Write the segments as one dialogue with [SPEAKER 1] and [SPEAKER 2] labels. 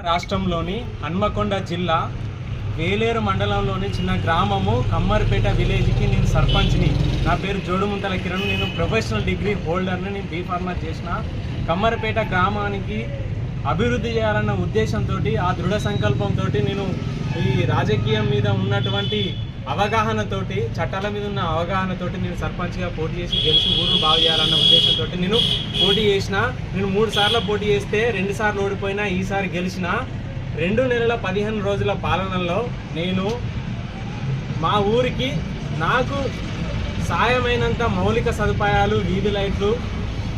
[SPEAKER 1] రాష్ట్రంలోని హన్మకొండ జిల్లా వేలేరు మండలంలోని చిన్న గ్రామము కమ్మరిపేట విలేజ్కి నేను సర్పంచ్ని. నా పేరు జోడుముంతల కిరణ్. నేను ప్రొఫెషనల్ డిగ్రీ హోల్డర్ని. నేను బీఫార్మా చేసిన. కమ్మరిపేట గ్రామానికి అభివృద్ధి చేయాలన్న ఉద్దేశంతో, ఆ దృఢ సంకల్పంతో, నేను ఈ రాజకీయం మీద ఉన్నటువంటి అవగాహనతోటి, చట్టాల మీద ఉన్న అవగాహనతోటి నేను సర్పంచ్గా పోటీ చేసి గెలిచి ఊరును బాగు చేయాలన్న ఉద్దేశంతో నేను పోటీ చేసిన. నేను 3 సార్లు పోటీ చేస్తే 2 సార్లు ఓడిపోయినా, ఈసారి గెలిచిన. 2 నెలల 15 రోజుల పాలనలో నేను మా ఊరికి నాకు సాయమైనంత మౌలిక సదుపాయాలు, వీధి లైట్లు,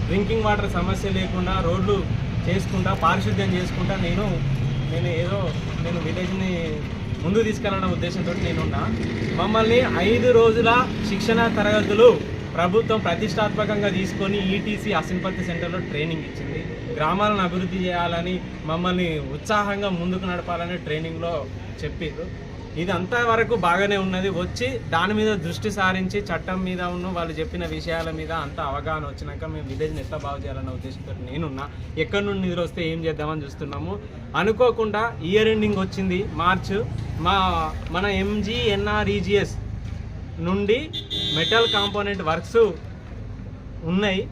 [SPEAKER 1] డ్రింకింగ్ వాటర్ సమస్య లేకుండా రోడ్లు చేసుకుంటా, పారిశుద్ధ్యం చేసుకుంటా నేను విలేజ్ని ముందు తీసుకెళ్ళాలన్న ఉద్దేశంతో నేనున్నా. మమ్మల్ని 5 రోజుల శిక్షణ తరగతులు ప్రభుత్వం ప్రతిష్టాత్మకంగా తీసుకొని ఈటీసీ అసింపత్తి సెంటర్లో ట్రైనింగ్ ఇచ్చింది. గ్రామాలను అభివృద్ధి చేయాలని, మమ్మల్ని ఉత్సాహంగా ముందుకు నడపాలని ట్రైనింగ్లో చెప్పారు. ఇది అంతవరకు బాగానే ఉన్నది. వచ్చి దాని మీద దృష్టి సారించి చట్టం మీద వాళ్ళు చెప్పిన విషయాల మీద అంత అవగాహన వచ్చినాక మేము విలేజ్ని ఎట్లా బాగు చేయాలన్న ఉద్దేశంతో నేనున్నా. ఎక్కడి నుండి నిధులు వస్తే ఏం చేద్దామని చూస్తున్నాము. అనుకోకుండా ఇయర్ ఎండింగ్ వచ్చింది, మార్చ్. మన MGNREGS నుండి మెటల్ కాంపోనెంట్ వర్క్స్ ఉన్నాయి.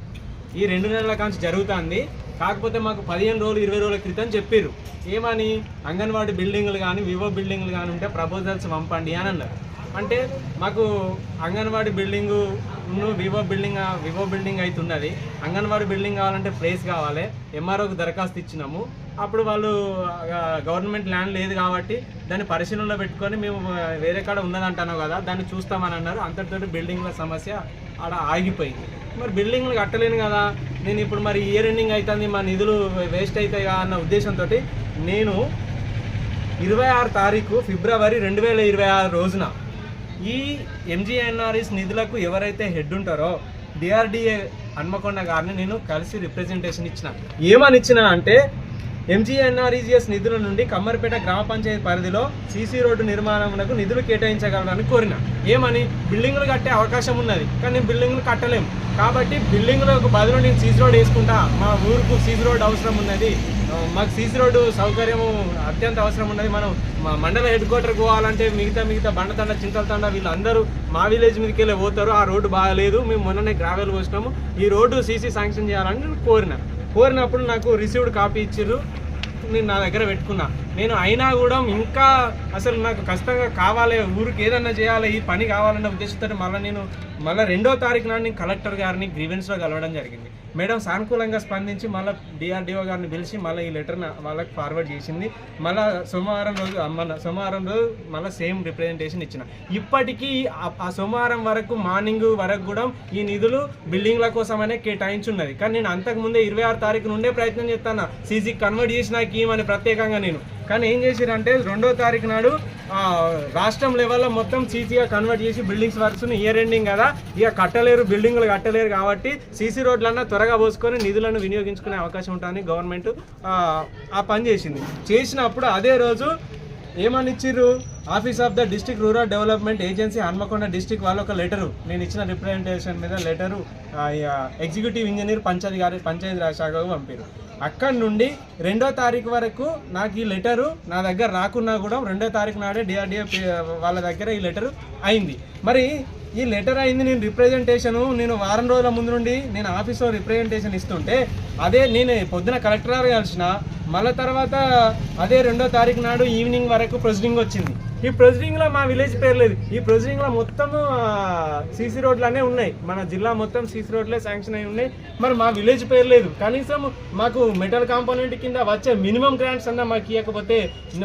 [SPEAKER 1] ఈ 2 నెలల కాంచి జరుగుతుంది. కాకపోతే మాకు 15 రోజులు 20 రోజుల క్రితం చెప్పారు. ఏమని? అంగన్వాడీ బిల్డింగ్లు కానీ, వివో బిల్డింగ్లు కానీ ఉంటే ప్రపోజల్స్ పంపండి అని అన్నారు. అంటే మాకు అంగన్వాడీ బిల్డింగు వివో బిల్డింగ్ అయితే ఉన్నది. అంగన్వాడీ బిల్డింగ్ కావాలంటే ప్లేస్ కావాలి. MROకి దరఖాస్తు ఇచ్చినాము. అప్పుడు వాళ్ళు గవర్నమెంట్ ల్యాండ్ లేదు కాబట్టి దాన్ని పరిశీలనలో పెట్టుకొని మేము వేరే కాడ ఉన్నదంటున్నావు కదా, దాన్ని చూస్తామని అన్నారు. అంతటితోటి బిల్డింగ్ల సమస్య ఆడ ఆగిపోయింది. మరి బిల్డింగ్లు కట్టలేను కదా నేను ఇప్పుడు, మరి ఇయర్ ఎండింగ్ అవుతుంది, మా నిధులు వేస్ట్ అవుతాయి అన్న ఉద్దేశంతో నేను 26 తారీఖు ఫిబ్రవరి 2026 రోజున ఈ MGNREGS నిధులకు ఎవరైతే హెడ్ ఉంటారో DRDA హన్మకొండ గారిని నేను కలిసి రిప్రజెంటేషన్ ఇచ్చిన. ఏమని ఇచ్చిన అంటే, MGNREGS నిధుల నుండి కమ్మరిపేట గ్రామ పంచాయతీ పరిధిలో సీసీ రోడ్డు నిర్మాణమునకు నిధులు కేటాయించగలరని కోరిన. ఏమని? బిల్డింగులు కట్టే అవకాశం ఉన్నది కానీ బిల్డింగులు కట్టలేము కాబట్టి బిల్డింగులకు బదులు నేను సీసీ రోడ్ వేసుకుంటా. మా ఊరుకు సీసీ రోడ్ అవసరం ఉన్నది, మాకు సీసీ రోడ్డు సౌకర్యము అత్యంత అవసరం ఉన్నది. మనం మా మండల హెడ్ క్వార్టర్కి పోవాలంటే మిగతా బండతండ, చింతలతండ వీళ్ళందరూ మా విలేజ్ మీదకి వెళ్ళి పోతారు. ఆ రోడ్డు బాగాలేదు, మేము మొన్ననే గ్రావెల్ పోసినాము, ఈ రోడ్డు సీసీ శాంక్షన్ చేయాలని నేను కోరినప్పుడు నాకు రిసీవ్డ్ కాపీ ఇచ్చిర్రు. నేను నా దగ్గర పెట్టుకున్నా. నేను అయినా కూడా ఇంకా అసలు నాకు ఖచ్చితంగా కావాలి, ఊరికి ఏదన్నా చేయాలి, ఈ పని కావాలన్న ఉద్దేశంతో మళ్ళీ 2వ తారీఖు నాడు నేను కలెక్టర్ గారిని గ్రీవెన్స్లో కలవడం జరిగింది. మేడం సానుకూలంగా స్పందించి మళ్ళీ DRDO గారిని పిలిచి మళ్ళీ ఈ లెటర్ని వాళ్ళకి ఫార్వర్డ్ చేసింది. మళ్ళీ సోమవారం రోజు మళ్ళీ సేమ్ రిప్రజెంటేషన్ ఇచ్చిన. ఇప్పటికీ ఆ సోమవారం వరకు మార్నింగ్ వరకు కూడా ఈ నిధులు బిల్డింగ్ల కోసమనే కేటాయించున్నది. కానీ నేను అంతకుముందే 26 తారీఖు నుండే ప్రయత్నం చేస్తాను సీసీ కన్వర్ట్ చేసిన కీమని ప్రత్యేకంగా నేను. కానీ ఏం చేసిరంటే 2వ తారీఖు నాడు రాష్ట్రం లెవెల్లో మొత్తం సీసీగా కన్వర్ట్ చేసి బిల్డింగ్స్ వర్క్స్ని ఇయర్ ఎండింగ్ కదా ఇక కట్టలేరు, బిల్డింగ్లు కట్టలేరు కాబట్టి సీసీ రోడ్లన్నా త్వరగా పోసుకొని నిధులను వినియోగించుకునే అవకాశం ఉంటుందని గవర్నమెంట్ ఆ పని చేసినప్పుడు అదే రోజు ఏమని ఇచ్చిర్రు? Office of the district rural development agency Hanmakonda district వాళ్ళు ఒక లెటరు, నేను ఇచ్చిన రిప్రజెంటేషన్ మీద letter executive engineer Panchayati Raj శాఖకు పంపారు. అక్కడి నుండి 2వ తారీఖు వరకు నాకు ఈ లెటరు నా దగ్గర రాకున్నా కూడా 2వ తారీఖు నాడే DRDA వాళ్ళ దగ్గర ఈ లెటరు అయింది. మరి ఈ లెటర్ అయింది, నేను వారం రోజుల ముందు నుండి నేను ఆఫీస్లో రిప్రజెంటేషన్ ఇస్తుంటే అదే నేను పొద్దున కలెక్టర్ గారు కలిసిన, మళ్ళీ తర్వాత అదే 2వ తారీఖు నాడు ఈవినింగ్ వరకు ప్రొసీడింగ్ వచ్చింది. ఈ ప్రొసీడింగ్లో మా విలేజ్ పేరు లేదు. ఈ ప్రొసీడింగ్లో మొత్తము సీసీ రోడ్లనే ఉన్నాయి. మన జిల్లా మొత్తం సీసీ రోడ్లే శాంక్షన్ అయి ఉన్నాయి. మరి మా విలేజ్ పేరు లేదు. కనీసం మాకు మెటల్ కాంపోనెంట్ కింద వచ్చే మినిమం గ్రాంట్స్ అన్నా మాకు ఇవ్వకపోతే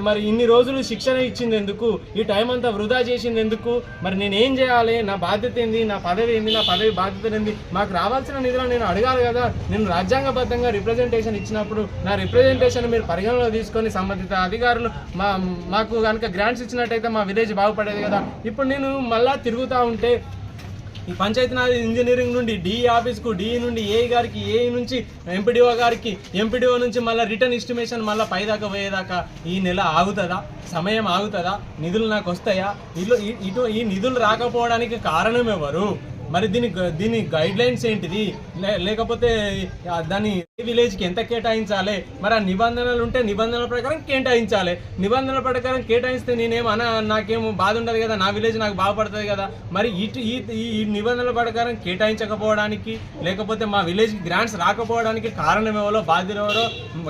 [SPEAKER 1] మరి ఇన్ని రోజులు శిక్షణ ఇచ్చింది ఎందుకు? ఈ టైం అంతా వృధా చేసింది ఎందుకు? మరి నేను ఏం చేయాలి? నా బాధ్యత ఏంది? నా పదవి ఏంది? నా పదవి బాధ్యత ఏంది? మాకు రావాల్సిన నిధులు నేను అడగాలి కదా. నేను రాజ్యాంగబద్ధంగా రిప్రజెంటేషన్ ఇచ్చినప్పుడు నా రిప్రజెంటేషన్ మీరు పరిగణలో తీసుకొని సంబంధిత అధికారులు మాకు కనుక గ్రాంట్స్ ఇచ్చినట్టయితే మా విలేజ్ బాగుపడేది కదా. ఇప్పుడు నేను మళ్ళా తిరుగుతూ ఉంటే ఈ పంచాయతీరాజ్ ఇంజనీరింగ్ నుండి DE ఆఫీస్కు, DE నుండి AE గారికి, AE నుంచి MPDO గారికి, MPDO నుంచి మళ్ళీ రిటర్న్ ఎస్టిమేషన్ మళ్ళీ పైదాకా పోయేదాకా ఈ నెల ఆగుతుందా? సమయం ఆగుతుందా? నిధులు నాకు వస్తాయా? ఈ నిధులు రాకపోవడానికి కారణం ఎవరు? మరి దీని గైడ్ లైన్స్ ఏంటిది, లేకపోతే దాని విలేజ్కి ఎంత కేటాయించాలి, మరి ఆ నిబంధనలు ఉంటే నిబంధనల ప్రకారం కేటాయించాలి. నిబంధనల ప్రకారం కేటాయిస్తే నాకేమో బాధ ఉండదు కదా, నా విలేజ్ నాకు బాగుపడుతుంది కదా. మరి ఈ నిబంధనల ప్రకారం కేటాయించకపోవడానికి, లేకపోతే మా విలేజ్కి గ్రాంట్స్ రాకపోవడానికి కారణం ఎవరో, బాధ్యులు ఎవరో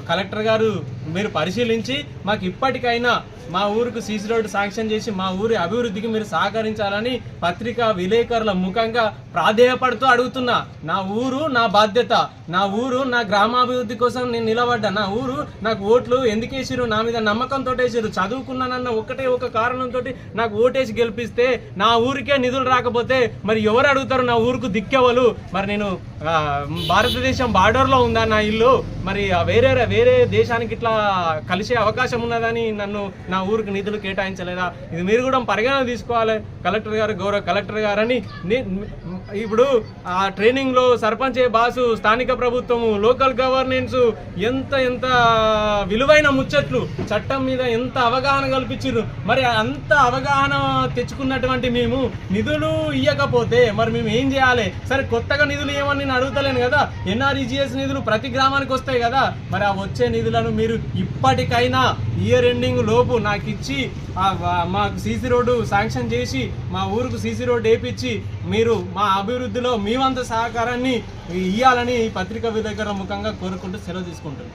[SPEAKER 1] కలెక్టర్ గారు మీరు పరిశీలించి మాకు ఇప్పటికైనా మా ఊరికి సీసీ రోడ్డు శాంక్షన్ చేసి మా ఊరి అభివృద్ధికి మీరు సహకరించాలని పత్రికా విలేకరుల ముఖంగా ప్రాధేయపడుతూ అడుగుతున్నా. నా ఊరు నా బాధ్యత, నా ఊరు నా గ్రామాభివృద్ధి కోసం నేను నిలబడ్డా. నా ఊరు నాకు ఓట్లు ఎందుకు వేసిరు, నా మీద నమ్మకంతో వేసిరు, చదువుకున్నానన్న ఒక కారణంతో నాకు ఓటేసి గెలిపిస్తే నా ఊరికే నిధులు రాకపోతే మరి ఎవరు అడుగుతారు, నా ఊరుకు దిక్కెవలు? మరి నేను భారతదేశం బార్డర్లో ఉందా నా ఇల్లు, మరి వేరే దేశానికి ఇట్లా కలిసే అవకాశం ఉన్నదని నన్ను నా ఊరికి నిధులు కేటాయించలేదా? ఇది మీరు కూడా పరిగణన తీసుకోవాలి కలెక్టర్ గారు, గౌరవ కలెక్టర్ గారని. ఇప్పుడు ఆ ట్రైనింగ్లో సర్పంచ్ బాసు, స్థానిక ప్రభుత్వము, లోకల్ గవర్నెన్స్ ఎంత విలువైన ముచ్చట్లు, చట్టం మీద ఎంత అవగాహన కల్పించారు. మరి అంత అవగాహన తెచ్చుకున్నటువంటి మేము నిధులు ఇవ్వకపోతే మరి మేము ఏం చేయాలి? సరే కొత్తగా నిధులు ఏమని నేను అడుగుతలేను కదా, ఎన్ఆర్ఈజీఎస్ నిధులు ప్రతి గ్రామానికి వస్తాయి కదా. మరి ఆ వచ్చే నిధులను మీరు ఇప్పటికైనా ఇయర్ ఎండింగ్ లోపు నాకు ఇచ్చి మాకు సీసీ రోడ్డు శాంక్షన్ చేసి మా ఊరుకు సీసీ రోడ్డు వేయించి మీరు మా అభివృద్ధిలో మీ వంతు సహకారాన్ని ఇవ్వాలని పత్రికా విలేకరుల ముఖంగా కోరుకుంటూ సెలవు తీసుకుంటున్నాను.